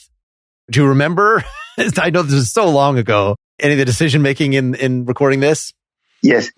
Do you remember? I know this was so long ago. Any of the decision making in recording this? Yes.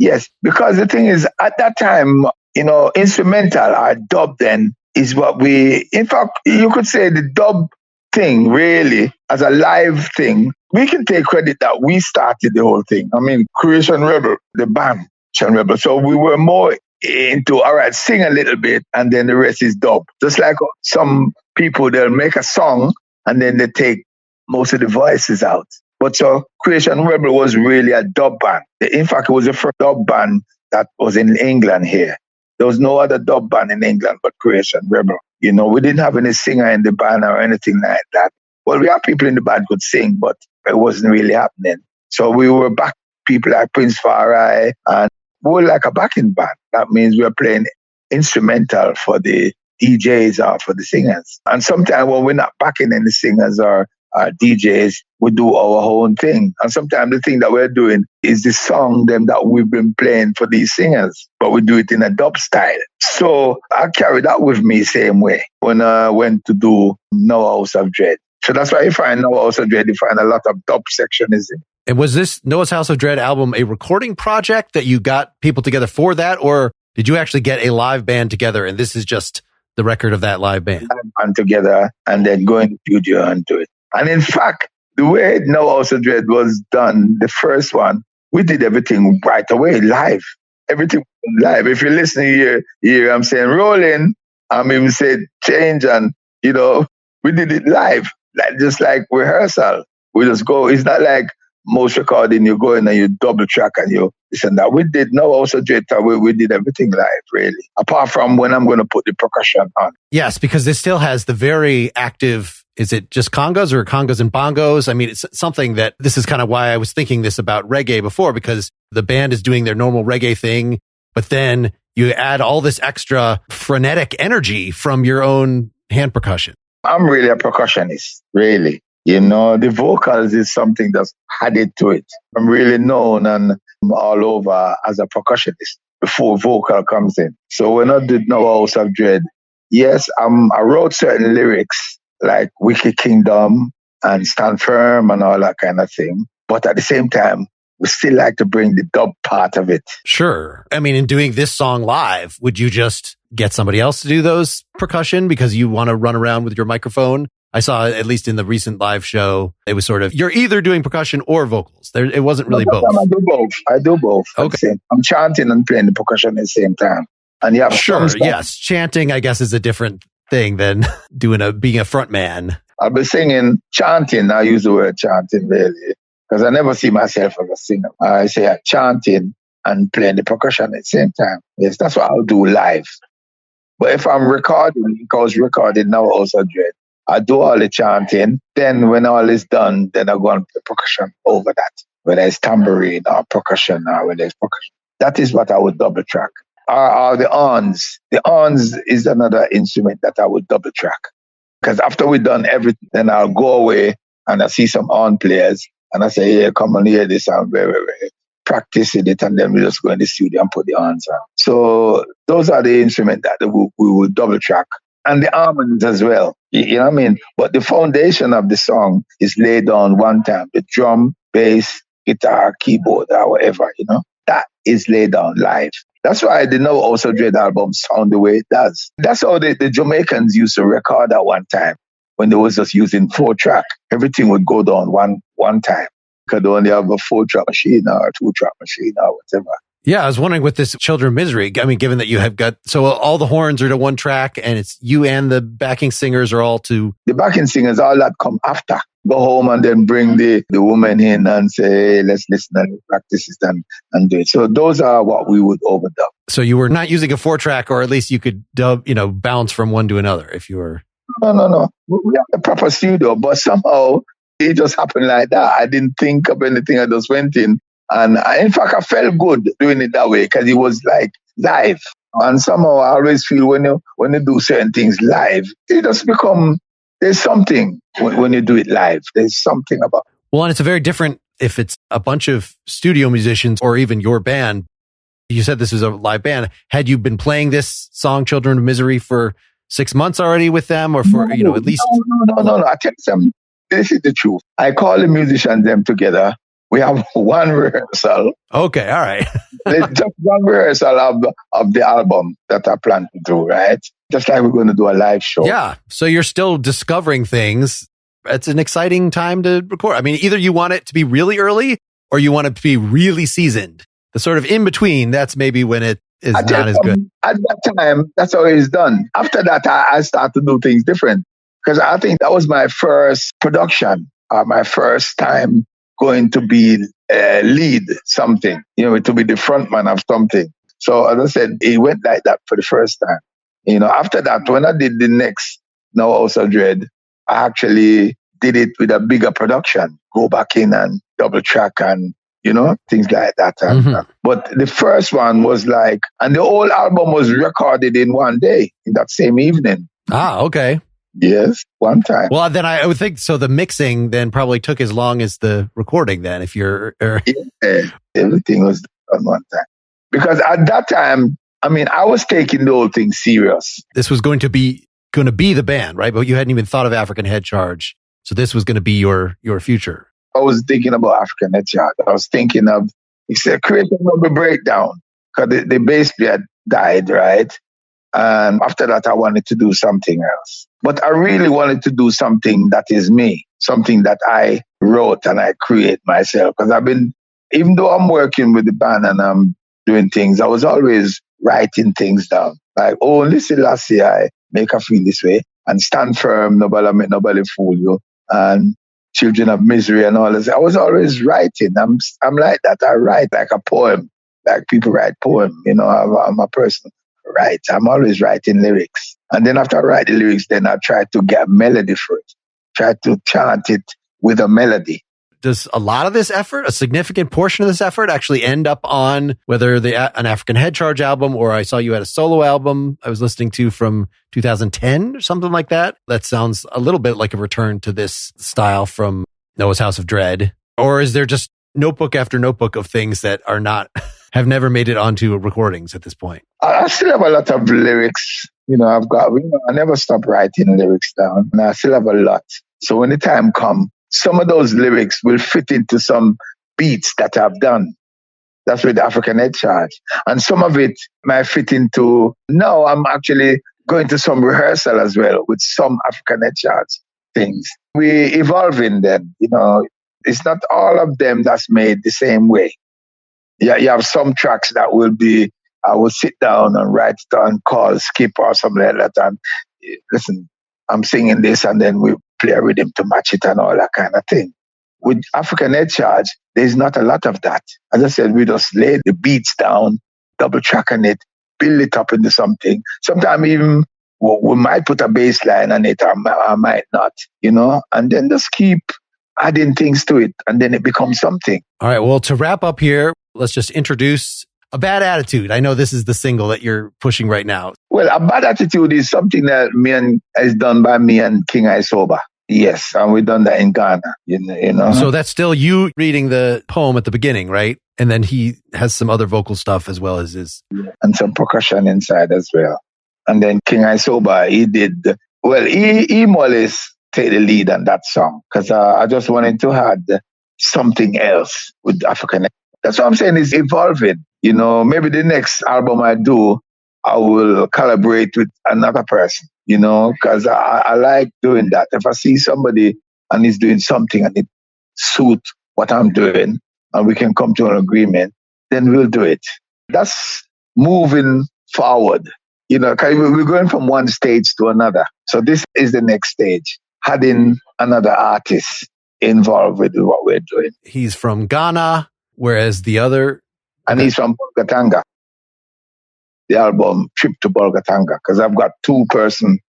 Because the thing is, at that time, you know, instrumental or dub then is what in fact, you could say the dub thing really as a live thing, we can take credit that we started the whole thing. I mean, Creation Rebel, the band, Creation Rebel. So we were more into, all right, sing a little bit and then the rest is dub. Just like some people, they'll make a song and then they take most of the voices out. But so Creation Rebel was really a dub band. In fact, it was the first dub band that was in England here. There was no other dub band in England but Creation Rebel. You know, we didn't have any singer in the band or anything like that. Well, we had people in the band could sing, but it wasn't really happening. So we were back people like Prince Farai, and we were like a backing band. That means we were playing instrumental for the DJs or for the singers. And sometimes when we're not backing any singers or DJs, we do our own thing. And sometimes the thing that we're doing is the song them that we've been playing for these singers, but we do it in a dub style. So I carry that with me same way when I went to do No House of Dread. So that's why you find No House of Dread, you find a lot of dub sectionism. And was this Noah's House of Dread album a recording project that you got people together for that? Or did you actually get a live band together and this is just the record of that live band? And together and then go in the studio and do it. And in fact, the way No House of Dread was done, the first one, we did everything right away, live. Everything live. If you listen here, I'm saying rolling, I'm even saying change, and, you know, we did it live, just like rehearsal. We just go. It's not like most recording, you go in and you double track and you listen that. We did No House of Dread, we did everything live, really. Apart from when I'm going to put the percussion on. Yes, because this still has the very active. Is it just congas or congas and bongos? I mean, it's something that this is kind of why I was thinking this about reggae before, because the band is doing their normal reggae thing, but then you add all this extra frenetic energy from your own hand percussion. I'm really a percussionist, really. You know, the vocals is something that's added to it. I'm really known and all over as a percussionist before vocal comes in. So when I did No House of Dread, yes, I wrote certain lyrics like Wicked Kingdom and Stand Firm and all that kind of thing. But at the same time, we still like to bring the dub part of it. Sure. I mean, in doing this song live, would you just get somebody else to do those percussion because you want to run around with your microphone? I saw, at least in the recent live show, it was sort of, you're either doing percussion or vocals. It wasn't really both. I do both. Okay. I'm chanting and playing the percussion at the same time. And you have sure, yes. Chanting, I guess, is a different thing than being a front man. I'll be singing, chanting. I use the word chanting really, because I never see myself as a singer. I say chanting and playing the percussion at the same time. Yes, that's what I'll do live. But if I'm recording, because recording now also dread, I do all the chanting. Then when all is done, then I go on the percussion over that. Whether it's tambourine or percussion or whether it's percussion. That is what I would double track. Or the horns. The horns is another instrument that I would double track. Because after we've done everything, then I'll go away and I see some horn players and I say, yeah, come on, hear this sound very, very. Practice it, and then we just go in the studio and put the horns on. So those are the instruments that we will double track. And the harmonies as well. You know what I mean? But the foundation of the song is laid on one time. The drum, bass, guitar, keyboard, or whatever, you know. That is laid down live. That's why the No Also Dread album sound the way it does. That's how the Jamaicans used to record at one time. When they was just using 4-track, everything would go down one time. Could only have a 4-track machine or a 2-track machine or whatever. Yeah, I was wondering with this Children of Misery, I mean, given that you have got, so all the horns are to one track and it's you and the backing singers are all to... The backing singers, all that come after. Go home and then bring the woman in and say, hey, let's listen and practice it and do it. So those are what we would overdub. So you were not using a 4-track, or at least you could dub, bounce from one to another if you were... No. We have a proper studio, but somehow it just happened like that. I didn't think of anything. I just went in. And in fact, I felt good doing it that way because it was like live. And somehow I always feel when you do certain things live, it just become there's something when you do it live. There's something about. Well, and it's a very different if it's a bunch of studio musicians or even your band. You said this is a live band. Had you been playing this song, Children of Misery, for 6 months already with them, or for, at least? No. I tell you, this is the truth. I call the musicians them together. We have one rehearsal. Okay, all right. It's just one rehearsal of the album that I plan to do, right? Just like we're going to do a live show. Yeah. So you're still discovering things. It's an exciting time to record. I mean, either you want it to be really early or you want it to be really seasoned. The sort of in between, that's maybe when it is not as good. At that time, that's how it's done. After that, I start to do things different because I think that was my first production, my first time going to be lead something, to be the front man of something. So as I said, it went like that for the first time. After that, when I did the next No House of Dread, I actually did it with a bigger production, go back in and double track and, things like that. But the first one was and the whole album was recorded in one day, in that same evening. Ah, okay. Yes, one time. Well, then I would think, so the mixing then probably took as long as the recording then, if you're... Yeah, everything was done one time. Because at that time, I was taking the whole thing serious. This was going to be the band, right? But you hadn't even thought of African Head Charge. So this was going to be your future. I was thinking about African Head Charge. I was thinking of, creating a breakdown. Because the bass player died, right? And after that, I wanted to do something else. But I really wanted to do something that is me, something that I wrote and I create myself. Because even though I'm working with the band and I'm doing things, I was always writing things down. Like, oh, listen, last year I make her feel this way and stand firm, nobody make nobody fool you. And Children of Misery and all this. I was always writing. I'm like that. I write like a poem, like people write poem. I'm a person. Right. I'm always writing lyrics. And then after I write the lyrics, then I try to get a melody for it. Try to chant it with a melody. Does a lot of this effort, a significant portion of this effort, actually end up on whether an African Head Charge album, or I saw you had a solo album I was listening to from 2010 or something like that? That sounds a little bit like a return to this style from Noah's House of Dread. Or is there just notebook after notebook of things that are not... have never made it onto recordings at this point? I still have a lot of lyrics. I never stop writing lyrics down. And I still have a lot. So when the time comes, some of those lyrics will fit into some beats that I've done. That's with African Head Charge. And some of it might fit into, now I'm actually going to some rehearsal as well with some African Head Charge things. We evolving them, It's not all of them that's made the same way. Yeah, you have some tracks that will be, I will sit down and write it on, call, skip or something like that. And listen, I'm singing this and then we play a rhythm to match it and all that kind of thing. With African Head Charge, there's not a lot of that. As I said, we just lay the beats down, double track on it, build it up into something. Sometimes even we might put a bass line on it, or I might not, and then just keep adding things to it and then it becomes something. All right. Well, to wrap up here, let's just introduce A Bad Attitude. I know this is the single that you're pushing right now. Well, A Bad Attitude is something that is done by me and King Isoba. Yes, and we've done that in Ghana, So that's still you reading the poem at the beginning, right? And then he has some other vocal stuff as well as his... And some percussion inside as well. And then King Isoba, he more or less take the lead on that song because I just wanted to add something else with African. That's what I'm saying, is evolving. Maybe the next album I do, I will collaborate with another person, because I like doing that. If I see somebody and he's doing something and it suits what I'm doing and we can come to an agreement, then we'll do it. That's moving forward, because we're going from one stage to another. So this is the next stage, adding another artist involved with what we're doing. He's from Ghana, whereas the other... And he's from Bolgatanga. The album Trip to Bolgatanga, because I've got two person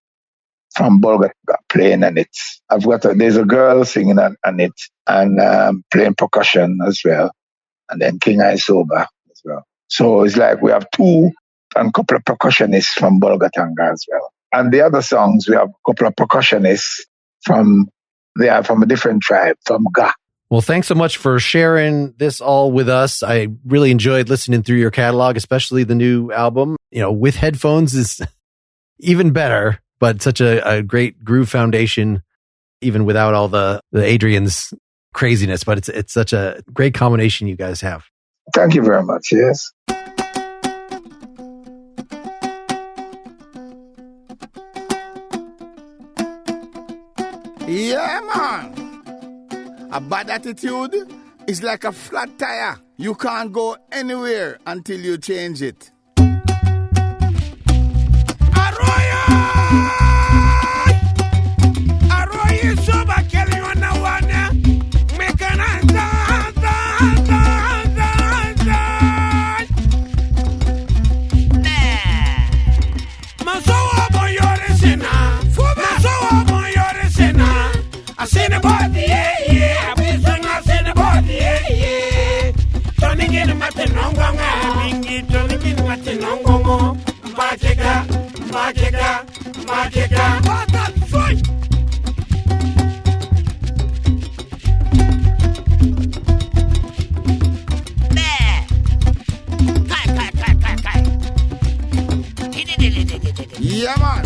from Bolgatanga playing on it. There's a girl singing on it and playing percussion as well. And then King Isoba as well. So it's like we have two and a couple of percussionists from Bolgatanga as well. And the other songs, we have a couple of percussionists they are from a different tribe, from Ga. Well, thanks so much for sharing this all with us. I really enjoyed listening through your catalog, especially the new album. With headphones is even better, but such a great groove foundation, even without all the Adrian's craziness. But it's such a great combination you guys have. Thank you very much. Yes. Yeah, man. A bad attitude is like a flat tire. You can't go anywhere until you change it. Arroyo soba kelly on a one. Make an I seen a body, yeah. I seen a body, yeah. Turning in Matinonga, Bingi, turning in Matinongo, Magica, what the fuck? Yeah, man.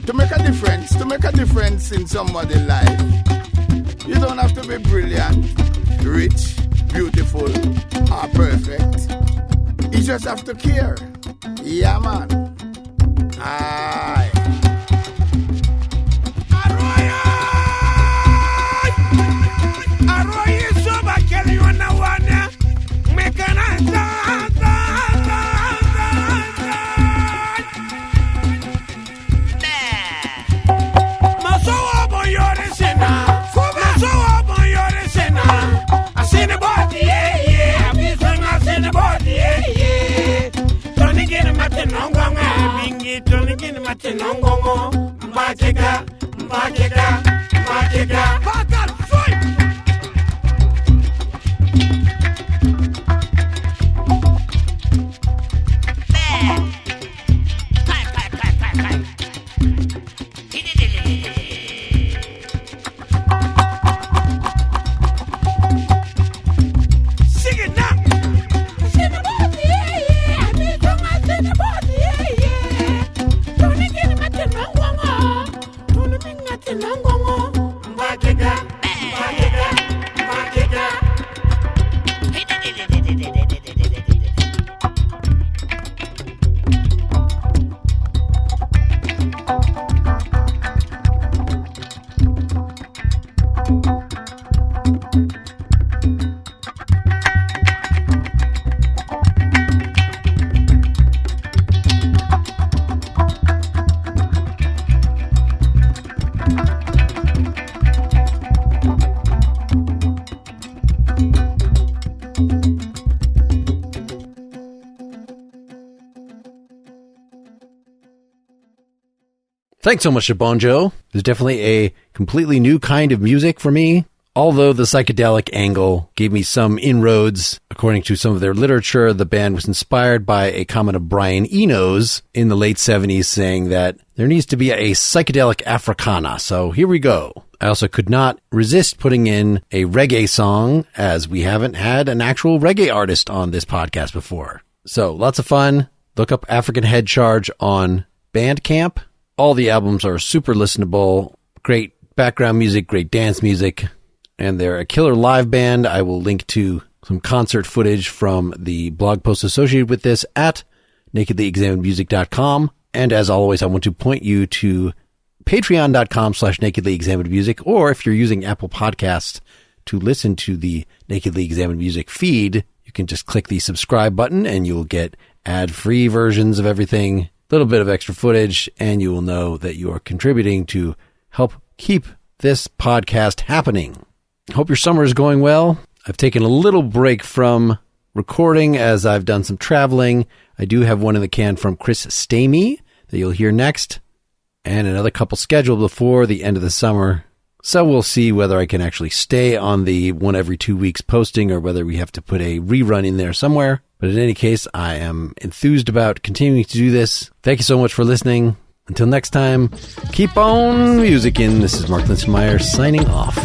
To make a difference in somebody's life, you don't have to be brilliant, rich, beautiful, or perfect. You just have to care. Yeah, man. Aye. Arroyo soba kelly on a one. Make an I seen a body, yeah. I seen a body, yeah. Turning in Matinonga, Bingi, turning in Matinongo, Magica, what the fuck? Thanks so much to Bonjo. There's definitely a completely new kind of music for me. Although the psychedelic angle gave me some inroads, according to some of their literature, the band was inspired by a comment of Brian Eno's in the late 70s saying that there needs to be a psychedelic Africana. So here we go. I also could not resist putting in a reggae song, as we haven't had an actual reggae artist on this podcast before. So lots of fun. Look up African Head Charge on Bandcamp. All the albums are super listenable, great background music, great dance music, and they're a killer live band. I will link to some concert footage from the blog post associated with this at nakedlyexaminedmusic.com. And as always, I want to point you to patreon.com/nakedlyexaminedmusic, or if you're using Apple Podcasts to listen to the Nakedly Examined Music feed, you can just click the subscribe button and you'll get ad-free versions of everything, a little bit of extra footage, and you will know that you are contributing to help keep this podcast happening. Hope your summer is going well. I've taken a little break from recording as I've done some traveling. I do have one in the can from Chris Stebani that you'll hear next, and another couple scheduled before the end of the summer. So we'll see whether I can actually stay on the 1 every 2 weeks posting or whether we have to put a rerun in there somewhere. But in any case, I am enthused about continuing to do this. Thank you so much for listening. Until next time, keep on musicking. This is Mark Linsenmeyer signing off.